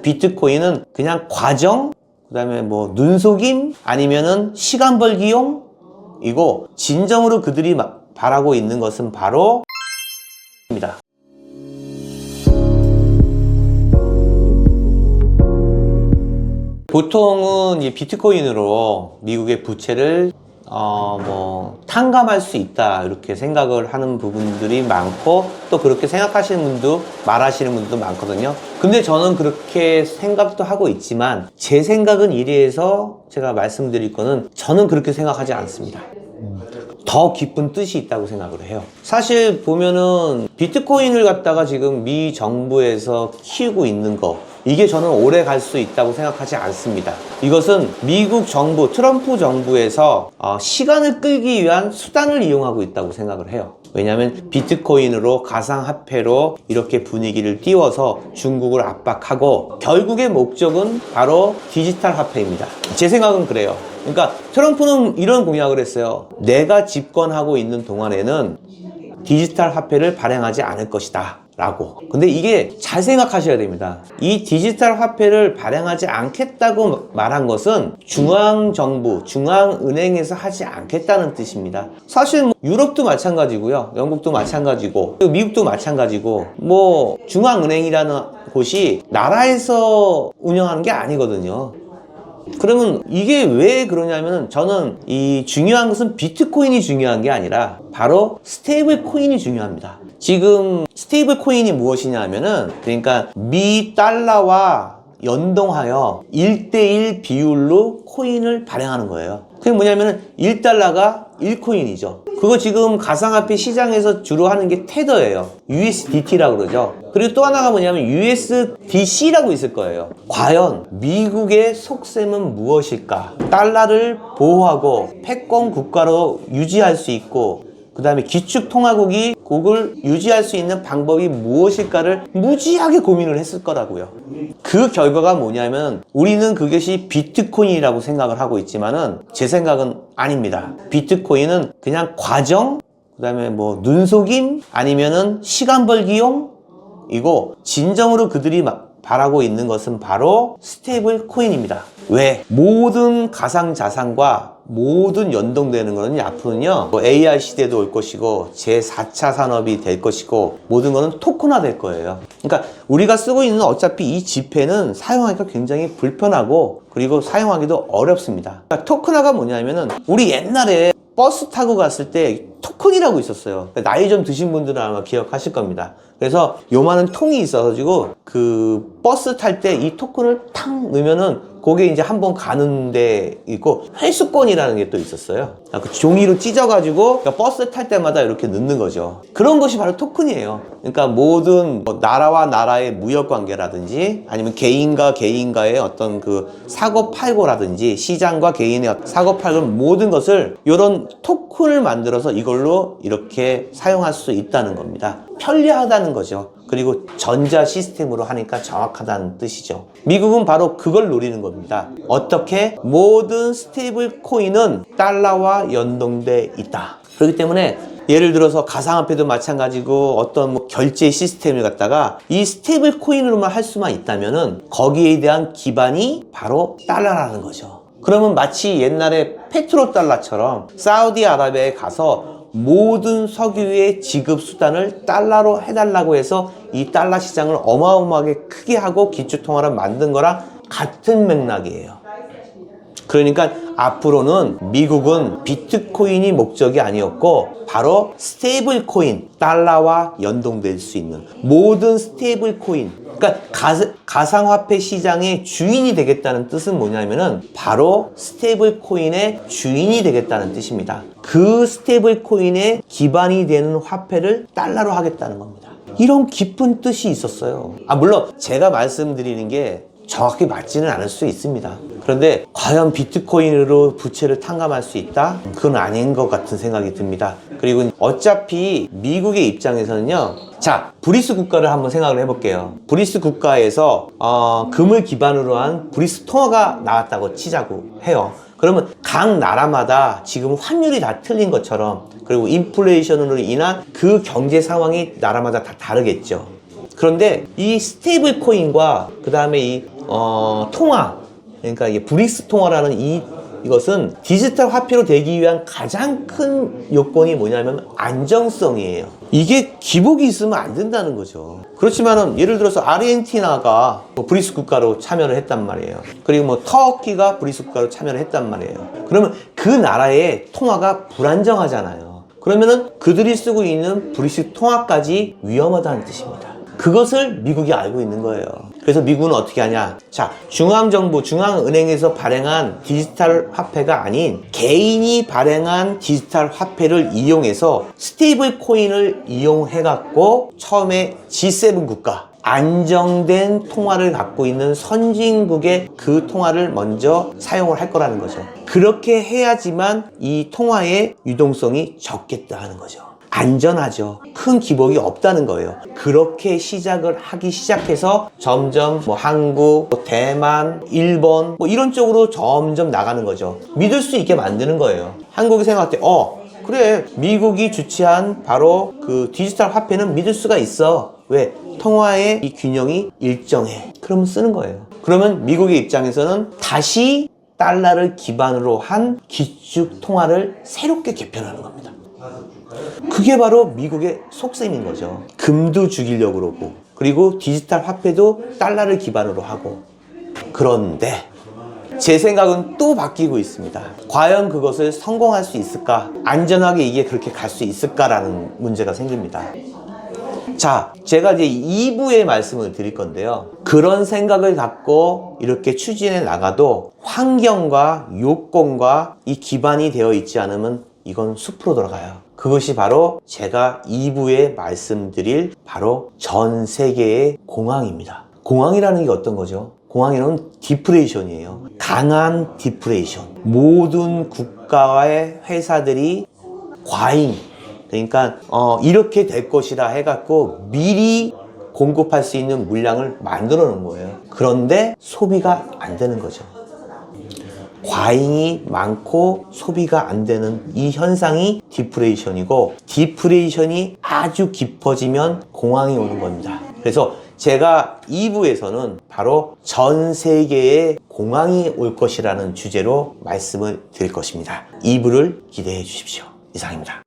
비트코인은 그냥 과정, 그 다음에 뭐 눈속임, 아니면은 시간 벌기용이고, 진정으로 그들이 바라고 있는 것은 바로 입니다. 보통은 이 비트코인으로 미국의 부채를 탕감할 수 있다 이렇게 생각을 하는 부분들이 많고, 또 그렇게 생각하시는 분도 말하시는 분도 많거든요. 근데 저는 그렇게 생각도 하고 있지만, 제 생각은 이래서 제가 말씀드릴 거는, 저는 그렇게 생각하지 않습니다. 더 깊은 뜻이 있다고 생각을 해요. 사실 보면은 비트코인을 갖다가 지금 미 정부에서 키우고 있는 거, 이게 저는 오래 갈 수 있다고 생각하지 않습니다. 이것은 미국 정부, 트럼프 정부에서 시간을 끌기 위한 수단을 이용하고 있다고 생각을 해요. 왜냐하면 비트코인으로, 가상화폐로 이렇게 분위기를 띄워서 중국을 압박하고, 결국의 목적은 바로 디지털 화폐입니다. 제 생각은 그래요. 그러니까 트럼프는 이런 공약을 했어요. 내가 집권하고 있는 동안에는 디지털 화폐를 발행하지 않을 것이다 라고. 근데 이게 잘 생각하셔야 됩니다. 이 디지털 화폐를 발행하지 않겠다고 말한 것은 중앙정부, 중앙은행에서 하지 않겠다는 뜻입니다. 사실 뭐 유럽도 마찬가지고요, 영국도 마찬가지고, 미국도 마찬가지고, 뭐 중앙은행이라는 곳이 나라에서 운영하는 게 아니거든요. 그러면 이게 왜 그러냐면은, 저는 이 중요한 것은 비트코인이 중요한 게 아니라 바로 스테이블 코인이 중요합니다. 지금 스테이블 코인이 무엇이냐 하면은, 그러니까 미 달러와 연동하여 1대1 비율로 코인을 발행하는 거예요. 그게 뭐냐면은 1달러가 1코인이죠. 그거 지금 가상화폐 시장에서 주로 하는 게 테더예요. USDT라고 그러죠. 그리고 또 하나가 뭐냐면 USDC라고 있을 거예요. 과연 미국의 속셈은 무엇일까? 달러를 보호하고 패권 국가로 유지할 수 있고, 그 다음에 기축통화국이 그걸 유지할 수 있는 방법이 무엇일까를 무지하게 고민을 했을 거라고요. 그 결과가 뭐냐면, 우리는 그것이 비트코인이라고 생각을 하고 있지만은, 제 생각은 아닙니다. 비트코인은 그냥 과정, 그 다음에 뭐 눈속임, 아니면은 시간 벌기용이고, 진정으로 그들이 바라고 있는 것은 바로 스테이블 코인입니다. 왜? 모든 가상자산과 모든 연동되는 거는 앞으로는요, AI 시대도 올 것이고, 제4차 산업이 될 것이고, 모든 거는 토큰화 될 거예요. 그러니까 우리가 쓰고 있는 어차피 이 지폐는 사용하기가 굉장히 불편하고, 그리고 사용하기도 어렵습니다. 그러니까 토큰화가 뭐냐면은, 우리 옛날에 버스 타고 갔을 때 토큰이라고 있었어요. 나이 좀 드신 분들은 아마 기억하실 겁니다. 그래서 요만한 통이 있어가지고 그 버스 탈 때 이 토큰을 탕 넣으면은 그게 이제 한번 가는 데 있고, 회수권이라는 게 또 있었어요. 그 종이로 찢어가지고 버스 탈 때마다 이렇게 넣는 거죠. 그런 것이 바로 토큰이에요. 그러니까 모든 나라와 나라의 무역 관계라든지, 아니면 개인과 개인과의 어떤 그 사고 팔고라든지, 시장과 개인의 사고 팔고, 모든 것을 이런 토큰을 만들어서 이걸로 이렇게 사용할 수 있다는 겁니다. 편리하다는 거죠. 그리고 전자 시스템으로 하니까 정확하다는 뜻이죠. 미국은 바로 그걸 노리는 겁니다. 어떻게? 모든 스테이블 코인은 달러와 연동돼 있다. 그렇기 때문에 예를 들어서 가상화폐도 마찬가지고, 어떤 뭐 결제 시스템을 갖다가 이 스테이블 코인으로만 할 수만 있다면은 거기에 대한 기반이 바로 달러라는 거죠. 그러면 마치 옛날에 페트로달러처럼 사우디아라비아에 가서 모든 석유의 지급 수단을 달러로 해달라고 해서 이 달러 시장을 어마어마하게 크게 하고 기축통화를 만든 거랑 같은 맥락이에요. 그러니까 앞으로는 미국은 비트코인이 목적이 아니었고, 바로 스테이블 코인, 달러와 연동될 수 있는 모든 스테이블 코인, 그러니까 가상화폐 시장의 주인이 되겠다는 뜻은 뭐냐면은, 바로 스테이블 코인의 주인이 되겠다는 뜻입니다. 그 스테이블 코인의 기반이 되는 화폐를 달러로 하겠다는 겁니다. 이런 깊은 뜻이 있었어요. 물론 제가 말씀드리는 게 정확히 맞지는 않을 수 있습니다. 그런데 과연 비트코인으로 부채를 탕감할 수 있다? 그건 아닌 것 같은 생각이 듭니다. 그리고 어차피 미국의 입장에서는요, 자, 브리스 국가를 한번 생각을 해볼게요. 브리스 국가에서 금을 기반으로 한 브리스 통화가 나왔다고 치자고 해요. 그러면 각 나라마다 지금 환율이 다 틀린 것처럼, 그리고 인플레이션으로 인한 그 경제 상황이 나라마다 다 다르겠죠. 그런데 이 스테이블 코인과 그 다음에 이 통화, 그러니까 이게 브릭스 통화라는 이것은 디지털 화폐로 되기 위한 가장 큰 요건이 뭐냐면 안정성이에요. 이게 기복이 있으면 안 된다는 거죠. 그렇지만은 예를 들어서 아르헨티나가 뭐 브릭스 국가로 참여를 했단 말이에요. 그리고 뭐 터키가 브릭스 국가로 참여를 했단 말이에요. 그러면 그 나라의 통화가 불안정하잖아요. 그러면은 그들이 쓰고 있는 브릭스 통화까지 위험하다는 뜻입니다. 그것을 미국이 알고 있는 거예요. 그래서 미국은 어떻게 하냐? 자, 중앙정부, 중앙은행에서 발행한 디지털 화폐가 아닌 개인이 발행한 디지털 화폐를 이용해서 스테이블 코인을 이용해갖고 처음에 G7 국가, 안정된 통화를 갖고 있는 선진국의 그 통화를 먼저 사용을 할 거라는 거죠. 그렇게 해야지만 이 통화의 유동성이 적겠다 하는 거죠. 안전하죠. 큰 기복이 없다는 거예요. 그렇게 시작을 하기 시작해서 점점 뭐 한국, 뭐 대만, 일본 뭐 이런 쪽으로 점점 나가는 거죠. 믿을 수 있게 만드는 거예요. 한국이 생각할 때 그래, 미국이 주최한 바로 그 디지털 화폐는 믿을 수가 있어. 왜? 통화의 이 균형이 일정해. 그러면 쓰는 거예요. 그러면 미국의 입장에서는 다시 달러를 기반으로 한 기축 통화를 새롭게 개편하는 겁니다. 그게 바로 미국의 속셈인 거죠. 금도 죽이려고 그러고, 그리고 디지털 화폐도 달러를 기반으로 하고. 그런데 제 생각은 또 바뀌고 있습니다. 과연 그것을 성공할 수 있을까? 안전하게 이게 그렇게 갈 수 있을까라는 문제가 생깁니다. 자, 제가 이제 2부에 말씀을 드릴 건데요. 그런 생각을 갖고 이렇게 추진해 나가도 환경과 요건과 이 기반이 되어 있지 않으면 이건 숲으로 돌아가요. 그것이 바로 제가 2부에 말씀드릴 바로 전 세계의 공황입니다. 공황이라는 게 어떤 거죠? 공황이라는 디프레이션이에요. 강한 디프레이션. 모든 국가의 회사들이 과잉, 그러니까 이렇게 될 것이라 해갖고 미리 공급할 수 있는 물량을 만들어 놓은 거예요. 그런데 소비가 안 되는 거죠. 과잉이 많고 소비가 안 되는 이 현상이 디프레이션이고, 디프레이션이 아주 깊어지면 공황이 오는 겁니다. 그래서 제가 2부에서는 바로 전 세계에 공황이 올 것이라는 주제로 말씀을 드릴 것입니다. 2부를 기대해 주십시오. 이상입니다.